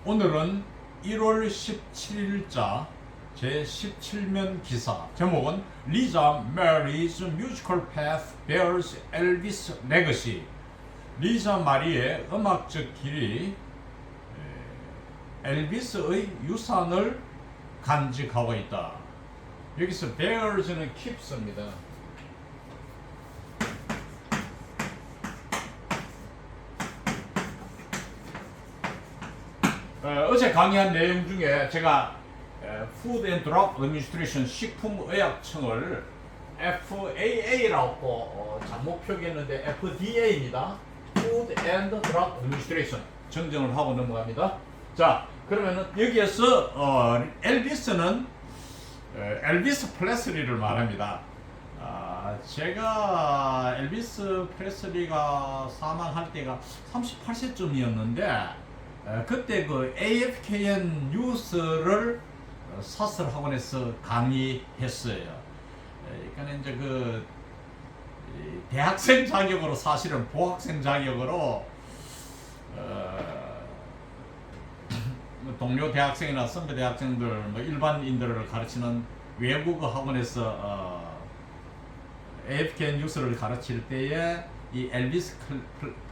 오늘은 1월 17일자 제17면 기사 제목은 리자 메리's musical path bears Elvis legacy. 리자 마리의 음악적 길이 엘비스의 유산을 간직하고 있다. 여기서 bears는 keeps입니다. 어제 강의한 내용 중에 제가 Food and Drug Administration 식품의약청을 FAA라고 잘못 표기했는데 FDA입니다. Food and Drug Administration 정정을 하고 넘어갑니다. 자, 그러면은 여기에서 엘비스는 엘비스 프레슬리를 말합니다. 제가 엘비스 프레슬리가 사망할 때가 38세쯤이었는데 그때 그 AFKN 뉴스를 사설학원에서 강의했어요. 그러니까 이제 그 대학생 자격으로 사실은 보학생 자격으로 동료 대학생이나 선배 대학생들 뭐 일반인들을 가르치는 외국어 학원에서 AFKN 뉴스를 가르칠 때에 이 엘비스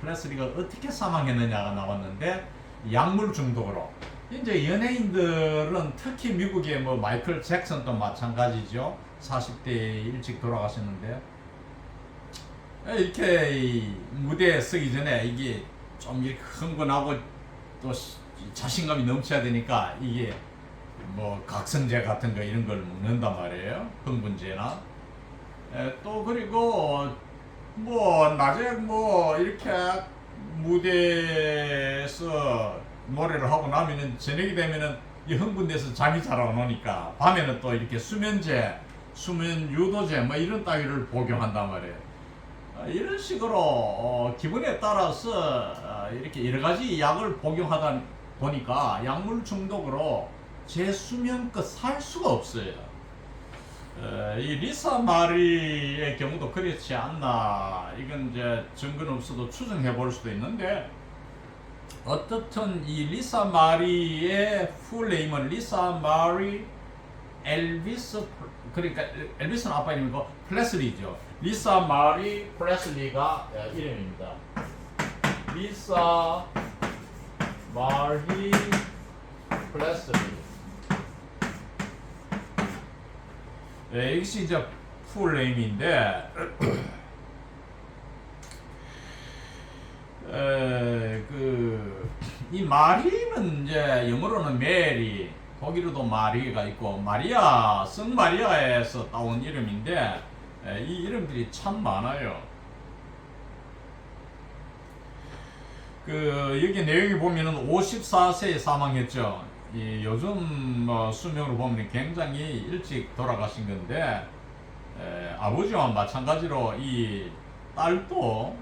프레슬리가 어떻게 사망했느냐가 나왔는데 약물 중독으로. 이제 연예인들은 특히 미국의 뭐 마이클 잭슨도 마찬가지죠. 40대에 일찍 돌아가셨는데 이렇게 무대에 서기 전에 이게 좀 이렇게 흥분하고 또 자신감이 넘쳐야 되니까 이게 뭐 각성제 같은 거 이런 걸 먹는단 말이에요. 흥분제나. 또 그리고 뭐 낮에 뭐 이렇게 무대에서 노래를 하고 나면은 저녁이 되면은 이 흥분돼서 잠이 잘 안 오니까 밤에는 또 이렇게 수면제, 수면 유도제 뭐 이런 따위를 복용한단 말이에요. 이런 식으로 기분에 따라서 이렇게 여러 가지 약을 복용하다 보니까 약물 중독으로 제 수면껏 살 수가 없어요. 이 리사 마리의 경우도 그렇지 않나. 이건 이제 증거는 없어도 추정해 볼 수도 있는데 어떻든 이 리사 마리의 풀네임은 리사 마리 엘비스, 그러니까 엘비스는 아빠 이름이고 플레슬리죠. 리사 마리 플레슬리가 이름입니다. 리사 마리 플레슬리. 이것이 이제 풀네임인데 이 마리는 이제 영어로는 메리, 독일어도 마리가 있고 마리아, 성 마리아에서 따온 이름인데 이 이름들이 참 많아요. 여기 내용이 보면은 54세에 사망했죠. 요즘 수명으로 보면 굉장히 일찍 돌아가신 건데 아버지와 마찬가지로 이 딸도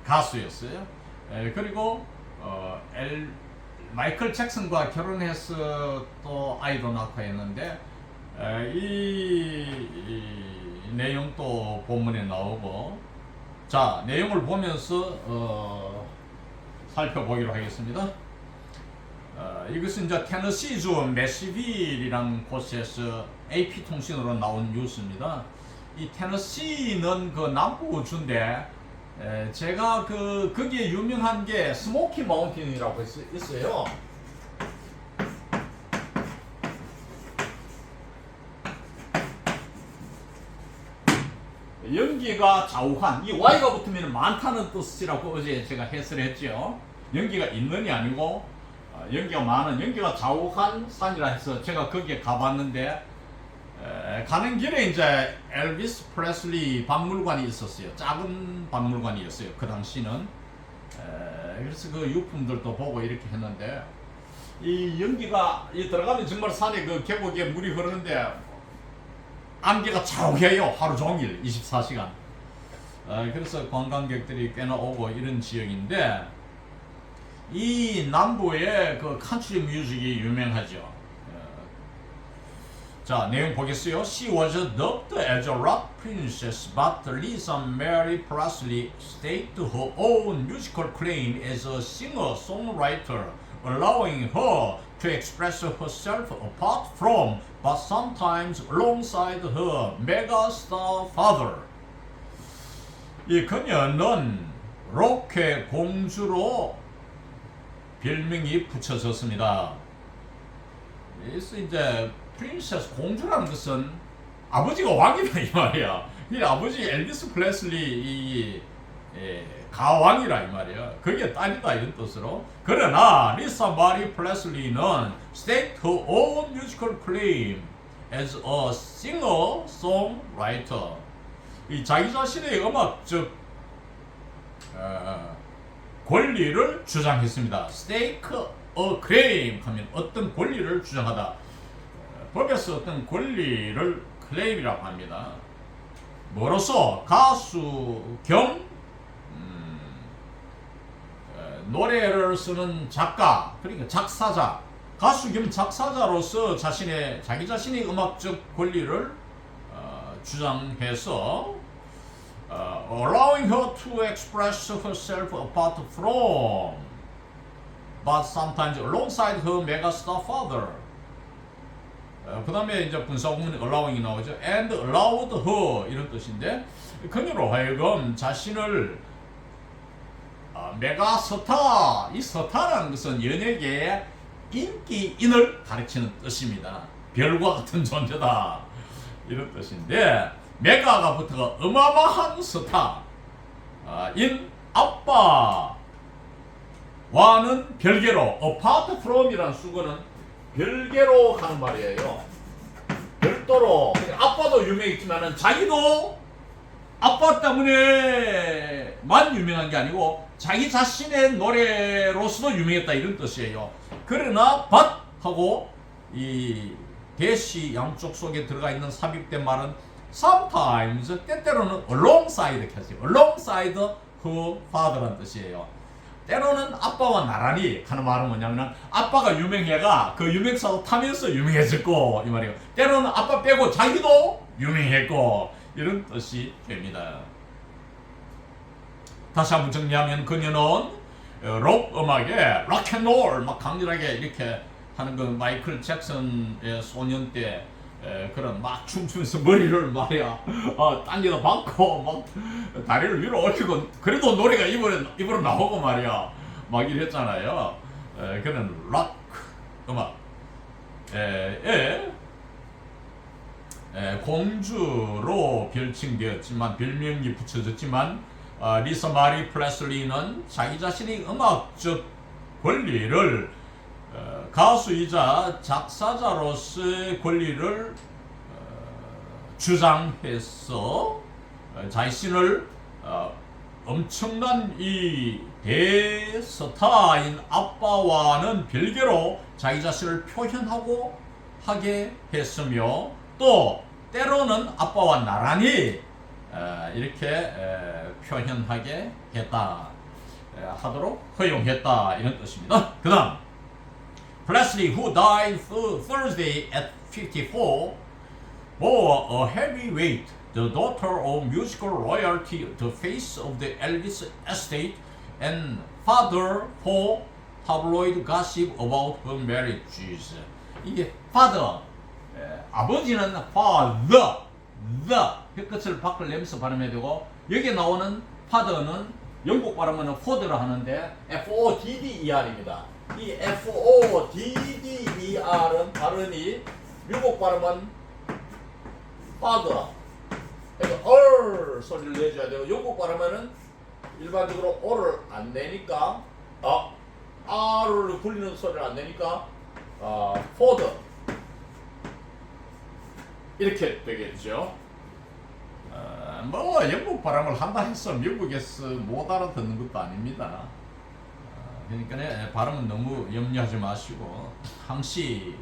가수였어요. 그리고 마이클 잭슨과 결혼해서 또 아이도 낳고 했는데 이 내용도 본문에 나오고. 자, 내용을 보면서 살펴보기로 하겠습니다. 이것은 이제 테너시주 매시빌이라는 곳에서 AP통신으로 나온 뉴스입니다. 이 테너시는 그 남부주인데 제가 거기에 유명한 게 스모키 마운틴이라고 있어요. 연기가 좌우한, 이 Y가 붙으면 많다는 뜻이라고 어제 제가 해설을 했죠. 연기가 있는이 아니고 연기가 많은, 연기가 좌우한 산이라 해서 제가 거기에 가봤는데 가는 길에 이제 엘비스 프레슬리 박물관이 있었어요. 작은 박물관이었어요. 그 당시는. 그래서 그 유품들도 보고 이렇게 했는데 이 연기가 들어가면 정말 산에 그 계곡에 물이 흐르는데 안개가 자욱해요. 하루 종일 24시간. 그래서 관광객들이 꽤나 오고 이런 지역인데 이 남부에 그 컨트리 뮤직이 유명하죠. 자, 내용 보겠어요. She was dubbed as a rock princess, but Lisa Marie Presley staked her own musical claim as a singer-songwriter, allowing her to express herself apart from, but sometimes alongside her megastar father. 이 그녀는 록의 공주로 별명이 붙여졌습니다. 그래서 이제 프린세스 공주라는 것은 아버지가 왕이다 이 말이야. 이 아버지 엘비스 프레슬리 이 가왕이라 이 말이야. 그게 딸이다 이런 뜻으로. 그러나 리사 마리 프레슬리는 staked her own musical claim as a singer-songwriter. 이 자기 자신의 음악적 권리를 주장했습니다. stake a claim 하면 어떤 권리를 주장하다. 법에서 어떤 권리를 클레임이라고 합니다. 뭐로서 가수 겸 노래를 쓰는 작가, 그러니까 작사자, 가수 겸 작사자로서 자기 자신의 음악적 권리를 주장해서 allowing her to express herself apart from, but sometimes alongside her megastar father. 그 다음에 이제 분사구문에 allowing이 나오죠. and allowed her 이런 뜻인데 그녀로 하여금 자신을 메가스타, 이 스타라는 것은 연예계의 인기인을 가르치는 뜻입니다. 별과 같은 존재다 이런 뜻인데 메가가 붙어가 어마어마한 스타 인 아빠와는 별개로 apart from이라는 수거는 별개로 하는 말이에요. 별도로. 아빠도 유명했지만은 자기도 아빠 때문에만 유명한 게 아니고 자기 자신의 노래로서도 유명했다 이런 뜻이에요. 그러나 but 하고 이 대시 양쪽 속에 들어가 있는 삽입된 말은 sometimes 때때로는 alongside 이렇게 하세요. alongside her father란 뜻이에요. 때로는 아빠와 나란히 하는 말은 뭐냐면 아빠가 유명해가 그 유명사도 타면서 유명해졌고 이 말이에요. 때로는 아빠 빼고 자기도 유명했고 이런 뜻이 됩니다. 다시 한번 정리하면 그녀는 록 음악에 락앤롤 막 강렬하게 이렇게 하는 그 마이클 잭슨의 소년 때 그런 막 춤추면서 머리를 말이야 당겨서 박고 막 다리를 위로 올리고 그래도 노래가 입으로 나오고 말이야 막 이랬잖아요. 그런 락 음악 공주로 별칭되었지만 별명이 붙여졌지만 리사 마리 프레슬리는 자기 자신의 음악적 권리를 가수이자 작사자로서의 권리를 주장해서 자신을 엄청난 이 대스타인 아빠와는 별개로 자기 자신을 표현하고 하게 했으며 또 때로는 아빠와 나란히 이렇게 표현하게 했다 하도록 허용했다 이런 뜻입니다. 그 다음 Presley, who died Thursday at 54, bore a heavy weight. The daughter of musical royalty, the face of the Elvis estate, and father for tabloid gossip about her marriages. 이게 father, 아버지는 father, the 끝을 밖을 내면서 발음해야 되고 여기 나오는 father는 영국 발음은 ford라 하는데 F-O-D-D-E-R입니다. 이 F-O-D-D-E-R은 발음이 미국 발음은 father 그러니까 얼 소리를 내줘야 돼요. 영국 발음은 일반적으로 어를 안 내니까 R을 굴리는 소리를 안 내니까 father 이렇게 되겠죠. 뭐 영국 발음을 한다 해서 미국에서 못 알아듣는 것도 아닙니다. 그러니까 발음은 너무 염려하지 마시고 항시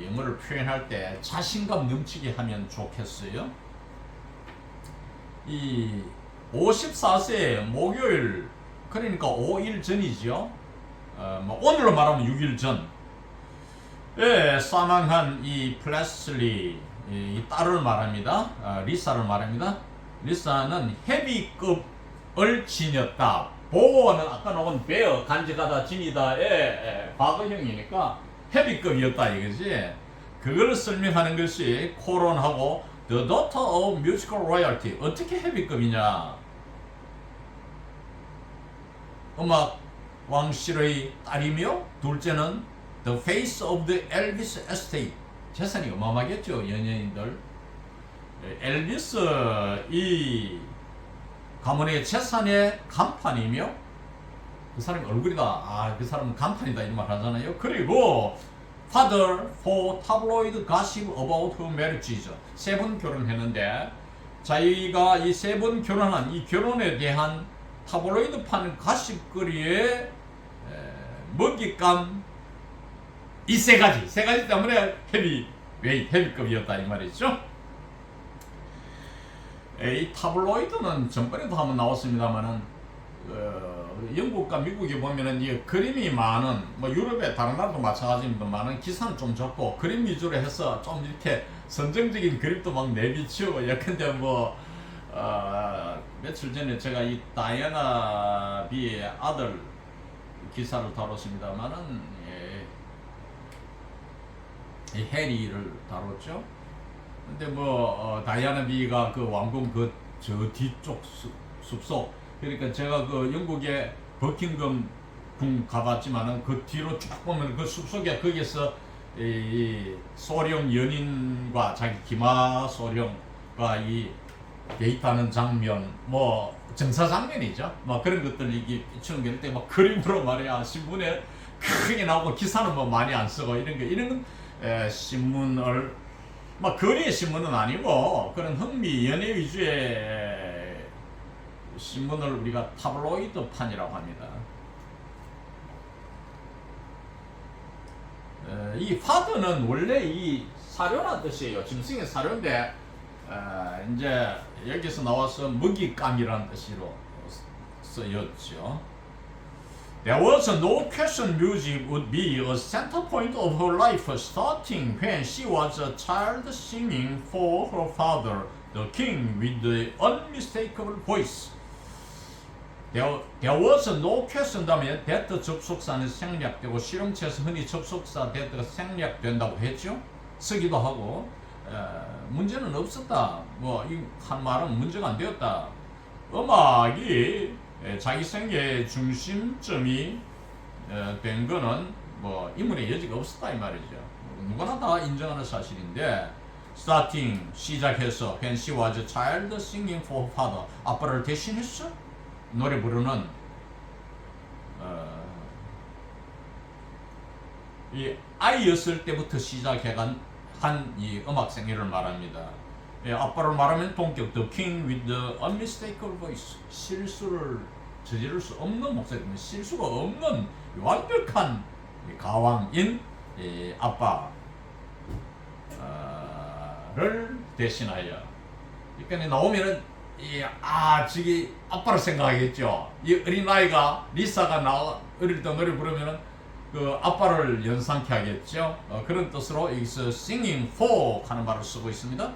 영어를 표현할 때 자신감 넘치게 하면 좋겠어요. 이 54세 목요일 그러니까 5일 전이죠. 뭐 오늘로 말하면 6일 전 예, 사망한 이 플래슬리 이 딸을 말합니다. 리사를 말합니다. 리사는 헤비급을 지녔다. 보어는 아까 나온 베어 간직하다 지니다의 과거형이니까 헤비급이었다 이거지. 그걸 설명하는 것이 코론하고 The Daughter of Musical Royalty. 어떻게 헤비급이냐? 음악 왕실의 딸이며 둘째는 The Face of the Elvis Estate. 재산이 어마어마하겠죠, 연예인들. 엘비스 이 가문의 재산의 간판이며 그 사람의 얼굴이다. 그 사람은 간판이다 이런 말 하잖아요. 그리고 Father for tabloid gossip about her marriages. 3번 결혼했는데 자기가 이 3번 결혼한 이 결혼에 대한 타블로이드판 가십거리에 먹잇감 이 세 가지 때문에 헤비급이었다 이 말이죠. 이 타블로이드는 전번에도 한번 나왔습니다만은 영국과 미국에 보면은 이 그림이 많은 뭐 유럽의 다른 나라도 마찬가지입니다만은 기사는 좀 적고 그림 위주로 해서 좀 이렇게 선정적인 그림도 막 내비치고 예컨대 뭐 며칠 전에 제가 이 다이애나 비의 아들 기사를 다뤘습니다만은 이 해리를 다뤘죠. 근데 뭐 다이애나 비가 그 왕궁 저 뒤쪽 숲속 그러니까 제가 그 영국의 버킹엄 궁 가봤지만은 그 뒤로 쭉 보면 그 숲속에 거기서 이 소령 연인과 자기 기마 소령과 이 데이트하는 장면, 뭐 정사 장면이죠. 뭐 그런 것들 이게 비추는 게 막 그림으로 말이야 신문에 크게 나오고 기사는 뭐 많이 안 쓰고 이런 신문을 뭐 거리의 신문은 아니고 그런 흥미 연예 위주의 신문을 우리가 타블로이드판이라고 합니다. 이 파드는 원래 이 사료란 뜻이에요. 짐승의 사료인데 이제 여기서 나와서 먹잇감이라는 뜻으로 쓰였죠. There was no question music would be a center point of her life starting when she was a child singing for her father, the king with the unmistakable voice. There was no question 다음에 that 접속사는 생략되고 실용체에서 흔히 접속사 that가 생략된다고 했죠. 쓰기도 하고 문제는 없었다. 뭐 이 한 말은 문제가 안 되었다. 음악이 자기 생애의 중심점이 된 거는 뭐 인문의 여지가 없었다 이 말이죠. 누구나 다 인정하는 사실인데 starting 시작해서 when she was a child singing for her father 아빠를 대신했어? 노래 부르는 이 아이였을 때부터 시작해간 한 이 음악 생애를 말합니다. 아빠를 말하면 동격 The King with the unmistakable voice 실수를 저지를 수 없는 목소리입니다. 실수가 없는 완벽한 가왕인 아빠를 대신하여 그러니까 나오면은 저기 아빠를 생각하겠죠. 이 어린아이가 리사가 어릴 때 노래 부르면은 그 아빠를 연상케 하겠죠. 그런 뜻으로 여기서 singing for 하는 말을 쓰고 있습니다.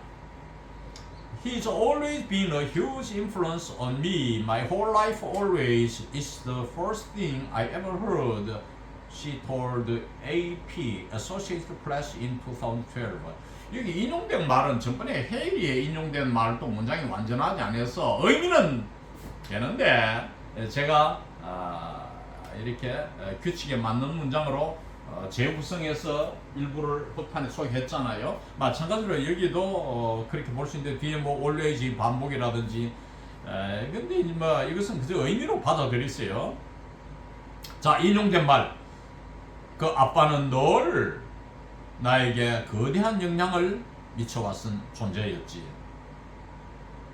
He's always been a huge influence on me. My whole life always is the first thing I ever heard. She told AP Associated Press in 2012. 여기 인용된 말은 전번에 헤이리에 인용된 말도 문장이 완전하지 않아서 의미는 되는데 제가 이렇게 규칙에 맞는 문장으로 재구성해서 일부를 후판에 소개했잖아요. 마찬가지로 여기도 그렇게 볼 수 있는데 뒤에 뭐 always 반복이라든지 근데 뭐 이것은 그저 의미로 받아들이세요. 자, 인용된 말. 그 아빠는 늘 나에게 거대한 영향을 미쳐왔은 존재였지.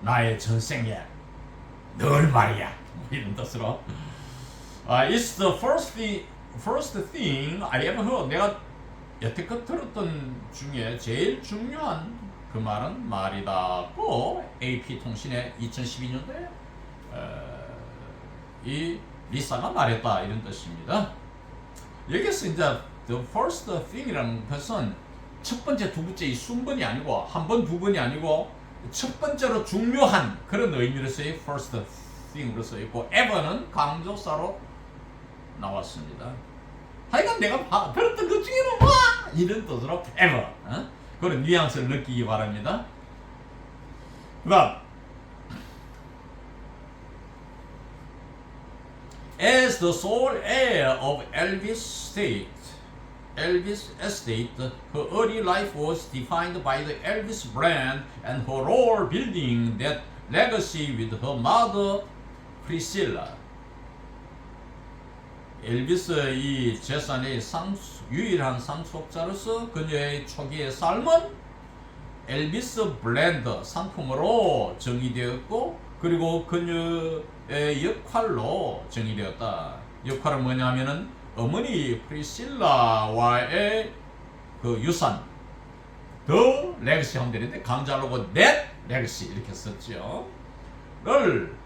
나의 전생에 늘 말이야. 뭐 이런 뜻으로. It's the first thing I ever heard. 내가 여태껏 들었던 중에 제일 중요한 그 말은 말이다고 AP 통신의 2012년도에 이 리사가 말했다 이런 뜻입니다. 여기서 이제 the first thing이라는 것은 첫 번째, 두 번째 이 순번이 아니고 한 번, 두 번이 아니고 첫 번째로 중요한 그런 의미로서의 first thing으로 써 있고 ever는 강조사로 나왔습니다. 하여간 내가 들었던 것 중에는 이런 뜻으로 ever 그런 뉘앙스를 느끼기 바랍니다. 그 다음 As the sole heir of Elvis Estate, her early life was defined by the Elvis brand and her role building that legacy with her mother Priscilla. 엘비스 이 재산의 유일한 상속자로서 그녀의 초기의 삶은 엘비스 브랜드 상품으로 정의되었고 그리고 그녀의 역할로 정의되었다. 역할은 뭐냐면은 어머니 프리실라와의 그 유산 더 레거시 하면 되는데 강자로고 넷 레거시 이렇게 썼죠. 를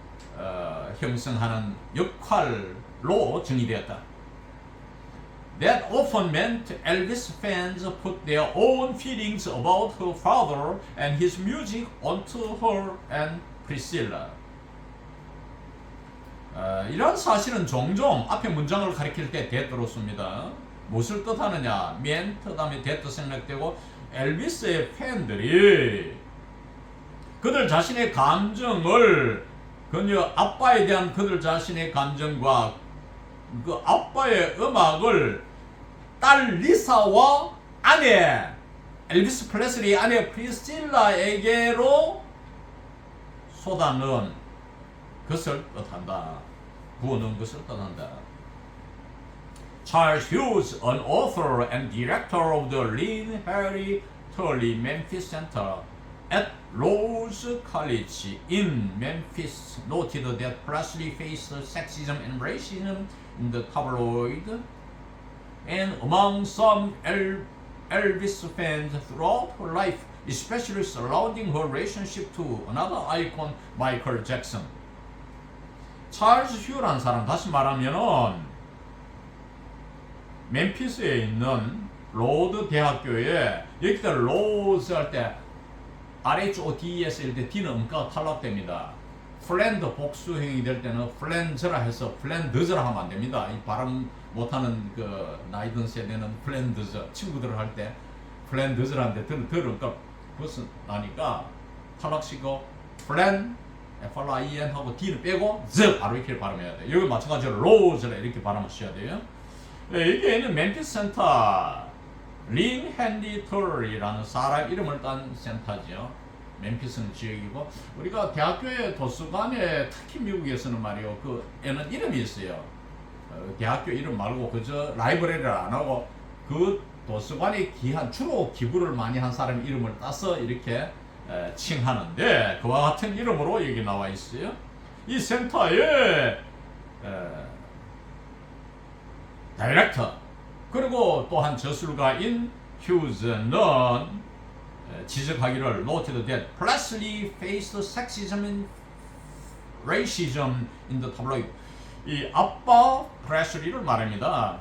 형성하는 역할로 정의되었다. That often meant Elvis fans put their own feelings about her father and his music onto her and Priscilla. 이런 사실은 종종 앞에 문장을 가리킬 때 that으로 씁니다. 무엇을 뜻하느냐? meant 다음에 that 생략되고 엘비스의 팬들이 그들 자신의 감정을 그녀 아빠에 대한 그들 자신의 감정과 그 아빠의 음악을 딸 리사와 아내 엘비스 프레슬리 아내 프리실라에게로 쏟아넣은 것을 뜻한다. 부어넣은 것을 뜻한다. Charles Hughes, an author and director of the Lynn Harry Turley Memphis Center at Rose College in Memphis, noted that Presley faced sexism and racism in the tabloid, and among some Elvis fans throughout her life, especially surrounding her relationship to another icon, Michael Jackson. 찰스 휴라는 사람, 다시 말하면은 멤피스에 있는 로드 대학교에 여기다 로즈 할 때 RHODES 일 때 D는 음가가 탈락됩니다. 플랜드 복수형이 될 때는 플랜즈라 해서 플랜드즈라 하면 안 됩니다. 이 발음 못하는 그 나이 든 세대는 플랜드즈 친구들을 할 때 플랜드즈라는데 들 음가 벗어나니까 탈락시고 플랜 FLIN 하고 D를 빼고 Z 바로 이렇게 발음해야 돼요. 여기 마찬가지로 로즈라 이렇게 발음하셔야 돼요. 이게 있는 멤피스 센터 린 핸디 털이라는 사람 이름을 딴 센터죠. 멤피스는 지역이고 우리가 대학교의 도서관에 특히 미국에서는 말이요 그 애는 이름이 있어요. 대학교 이름 말고 그저 라이브러리를 안 하고 그 도서관에 주로 기부를 많이 한 사람 이름을 따서 이렇게 칭하는데 그와 같은 이름으로 여기 나와 있어요. 이 센터에 다이렉터 그리고 또한 저술가인 휴즈는 지적하기를 noted that Presley faced sexism and racism in the tabloid. 이 아빠 프레슬리를 말합니다.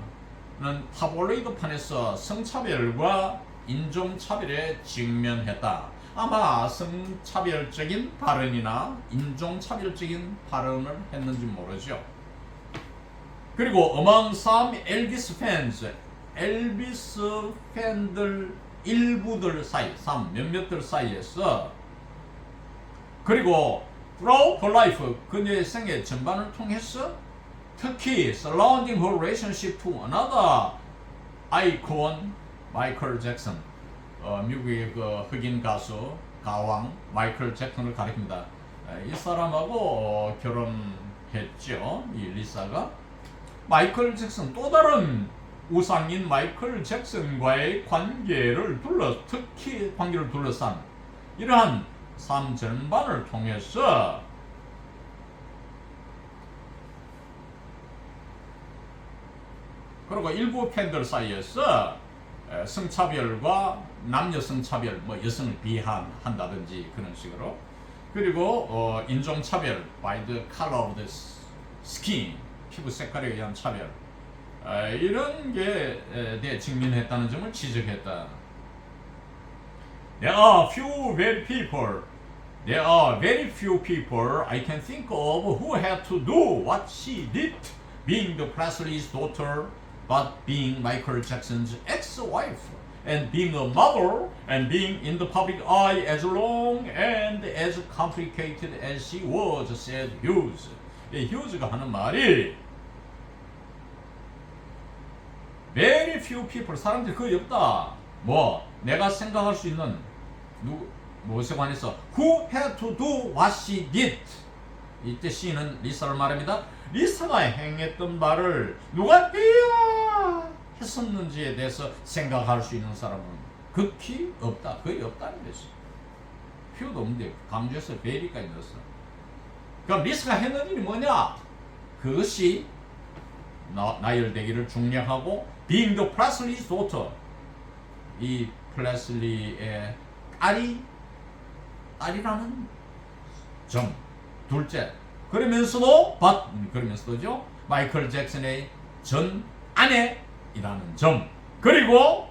는 타블로이드 판에서 성차별과 인종차별에 직면했다. 아마 성차별적인 발언이나 인종차별적인 발언을 했는지 모르죠. 그리고 among some Elvis fans, 엘비스 팬들 일부들 사이, 몇몇들 사이에서 그리고 throughout her life, 그녀의 생애 전반을 통해서 특히 surrounding her relationship to another icon, 마이클 잭슨, 미국의 그 흑인 가수 가왕 마이클 잭슨을 가리킵니다. 이 사람하고 결혼했죠. 이 리사가. 마이클 잭슨 또 다른 우상인 마이클 잭슨과의 특히 관계를 둘러싼 이러한 삶 전반을 통해서 그리고 일부 팬들 사이에서 성차별과 남녀 성차별, 뭐 여성을 비하한다든지 그런 식으로 그리고 인종차별 by the color of the skin 피부 색깔에 의한 차별 이런 게 직면했다는 점을 지적했다. There are very few people I can think of who had to do what she did, being the Presley's daughter, but being Michael Jackson's ex-wife, and being a mother, and being in the public eye as long and as complicated as she was, said Hughes. 휴즈가 하는 말이 very few people, 사람들이 거의 없다. 뭐 내가 생각할 수 있는 무엇에 관해서 who had to do what she did. 이때 she는 리사를 말합니다. 리사가 행했던 말을 누가 해야 했었는지에 대해서 생각할 수 있는 사람은 극히 없다. 거의 없다는 것이. few도 없는데 강조해서 very까지 넣었어. 그럼 리사가 했는 일이 뭐냐? 그것이 나열되기를 중략하고 being the Presley's daughter, 이 플레슬리의 딸이라는 점, 둘째. 그러면서도 그러면서도죠. 마이클 잭슨의 전 아내이라는 점. 그리고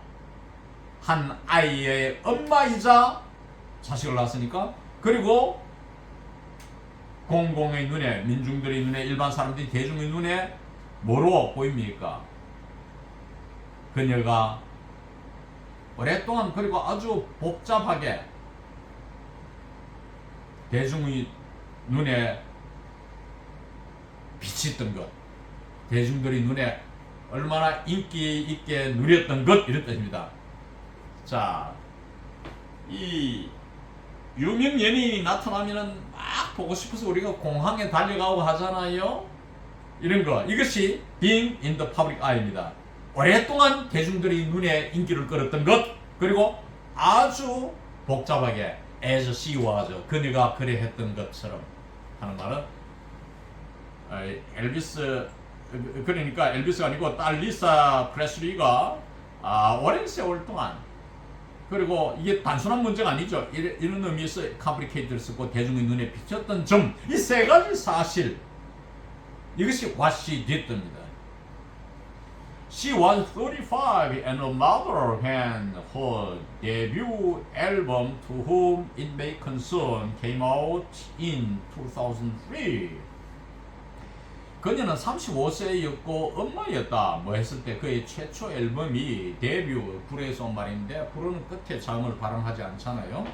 한 아이의 엄마이자 자식을 낳았으니까. 그리고 공공의 눈에, 민중들의 눈에, 일반 사람들이 대중의 눈에 뭐로 보입니까? 그녀가 오랫동안 그리고 아주 복잡하게 대중의 눈에 비쳤던 것, 대중들의 눈에 얼마나 인기 있게 누렸던 것, 이런 뜻입니다. 자, 이 유명 연예인이 나타나면은 막 보고 싶어서 우리가 공항에 달려가고 하잖아요. 이런 거, 이것이 being in the public eye입니다. 오랫동안 대중들의 눈에 인기를 끌었던 것, 그리고 아주 복잡하게 as she was, 그녀가 그래 했던 것처럼 하는 말은 엘비스, 그러니까 엘비스가 아니고 딸 리사 프레슬리가 오랜 세월 동안, 그리고 이게 단순한 문제가 아니죠. 이런 의미에서 complicated 쓰고 대중의 눈에 비쳤던 점, 이 세 가지 사실, 이것이 what she did입니다. She was 35 and a mother when her debut album To Whom It May Concern came out in 2003. 그녀는 35세였고 엄마였다. 뭐 했을 때 그의 최초 앨범이 데뷔, 불에서 온 말인데 불은 끝에 자음을 발음하지 않잖아요.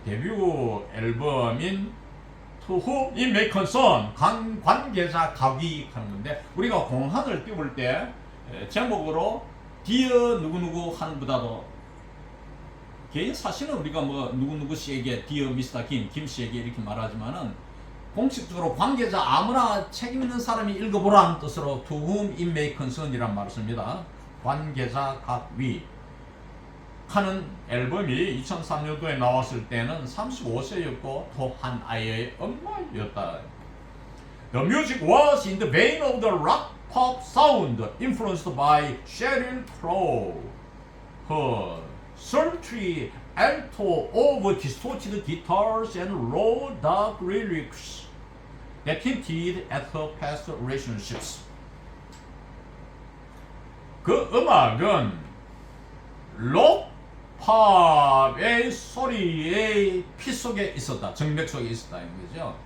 데뷔 앨범인 To Whom It May Concern, 관계자 각위 하는 건데, 우리가 공항을 띄울 때 제목으로 Dear 누구누구 하는 보다도 개인 사실은 우리가 뭐 누구누구 씨에게 Dear Mr. 김 씨에게 이렇게 말하지만은 공식적으로 관계자 아무나 책임 있는 사람이 읽어보라는 뜻으로 To Whom It May Concern이란 말을 씁니다. 관계자 각위 하는 앨범이 2003년도에 나왔을 때는 35세였고 또 한 아이의 엄마였다. The music was in the vein of the rock pop sound influenced by Sheryl Crow. Her sultry alto over distorted guitars and raw dark lyrics that hinted at her past relationships. 그 음악은 록 팝의 소리의 피 속에 있었다. 정맥 속에 있었다. 이런 거죠.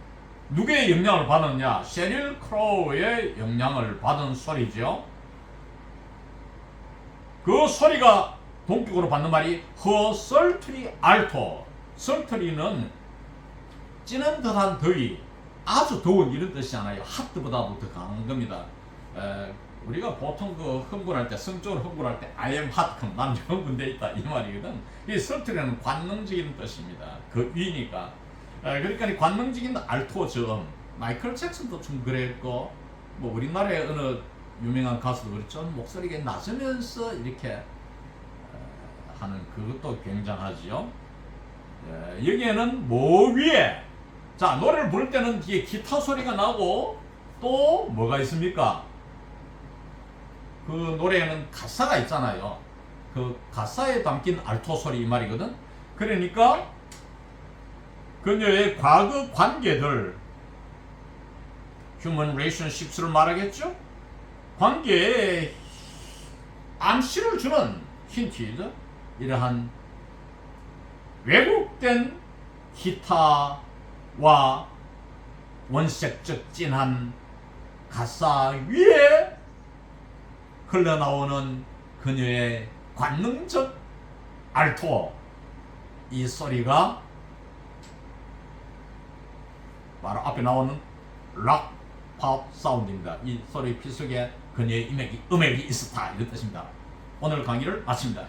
누구의 영향을 받았냐? 셰릴 크로우의 영향을 받은 소리죠. 그 소리가 동격으로 받는 말이 her sultry alto. sultry는 찌는 듯한 더위, 아주 더운 이런 뜻이잖아요. 핫보다도 더 강한 겁니다. 우리가 보통 그 흥분할 때, 성적으로 흥분할 때 I am hot, 그럼 난 흥분돼 있다 이 말이거든. 이 sultry는 관능적인 뜻입니다. 그 위니까. 그러니까 이 관능적인 알토 저음. 마이클 잭슨도 좀 그랬고, 뭐 우리나라의 어느 유명한 가수도 그랬죠. 목소리가 낮으면서 이렇게 하는 그것도 굉장하지요. 여기에는 뭐 위에, 자, 노래를 부를 때는 뒤에 기타 소리가 나고 또 뭐가 있습니까? 그 노래에는 가사가 있잖아요. 그 가사에 담긴 알토 소리 이 말이거든. 그러니까 그녀의 과거 관계들, human relationships를 말하겠죠. 관계에 암시를 주는 힌트이죠. 이러한 왜곡된 기타와 원색적 진한 가사 위에 흘러나오는 그녀의 관능적 알토, 이 소리가 바로 앞에 나오는 락, 팝 사운드입니다. 이 소리 필 속에 그녀의 음악이 있었다, 이런 뜻입니다. 오늘 강의를 마칩니다.